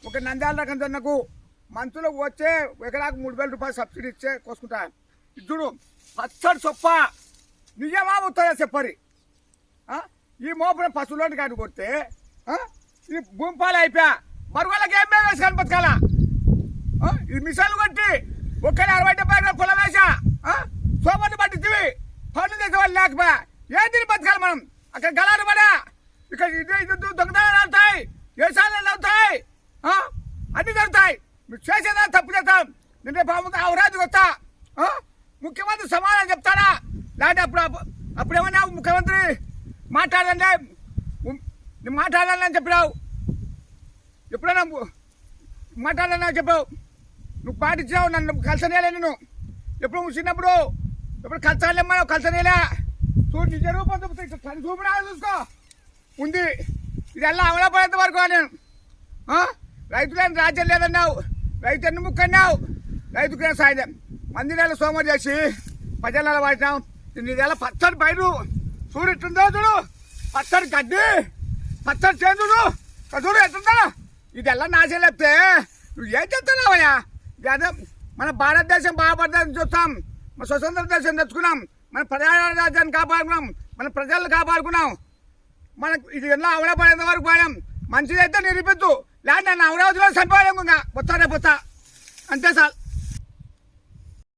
ఒక నంద్యాల రకం జొన్నకు మంచులకు వచ్చే ఎకరాకు 3,000 రూపాయలు సబ్సిడీ ఇచ్చే కోసుకుంటా. చూడు పచ్చడి చొప్ప నిజమా ఉత్తరా చెప్పరి. ఈ మోపున పశువులోని కాడు కొడితే ఈ భూమి పాలు అయిపోయా మరి వాళ్ళకి ఏం మేము వేసుకొని బతకాలా. ఈ మిషన్లు కొట్టి ఒక్కడే 60-70 పొలం వేసా సోమని పట్టించివి పనులు చేసే వాళ్ళు లేకపోయా ఏం తిని బతకాలి మనం. అక్కడ గలాలు పడా ఇక్కడ ఇది దొంగతనాలు అవుతాయి, వ్యవసాయాలు అవుతాయి, అన్ని జరుగుతాయి. మీరు చేసేదా తప్పు చేస్తాం. నిన్న బాగుంది అవరాజుకి వస్తా ముఖ్యమంత్రి సమాధానం చెప్తారా లేదంటే అప్పుడేమన్నా ముఖ్యమంత్రి మాట్లాడండి నువ్వు మాట్లాడాలని చెప్పినావు. ఎప్పుడైనా మాట్లాడాలని చెప్పావు. నువ్వు పాటించావు. నన్ను కలిసనేలే. నేను ఎప్పుడు చిన్నప్పుడు ఎప్పుడు కలిసాలేమ్మా కలిసనేలే. చూడు నిజ రూపం చూపుతా చూపునా చూసుకో ఉంది. ఇది ఎలా అమలపడేంత వరకు నేను రైతులని రాజ్యం లేదన్నావు. రైతు ఎన్ని ముక్కన్నావు. రైతుకు సాయం మంది నెల సోమవారం చేసి ప్రజల వాడినాం. నీదెలా పచ్చడి పైరు చూడు ఇట్టుందో చూడు. పచ్చడి గడ్డి పచ్చడి చేదు చూడు ఎట్టుందా. ఇది ఎలా నాశనం లేపితే నువ్వు ఏం చెప్తున్నావయ్యా. అదే మన భారతదేశం బాగుపడదని చూస్తాం. మన స్వతంత్ర దేశం తెచ్చుకున్నాం. మన ప్రజారాజ్యాన్ని కాపాడుకున్నాం. మన ప్రజలను కాపాడుకున్నాం. మనకు ఇది ఎలా అవలపడేంత వరకు పోయాం. మంచిదైతే నిరూపించు. లేదా నన్ను అమరావతిలో చంపేయడం ఇంకా వస్తానే పోతా అంతే సార్.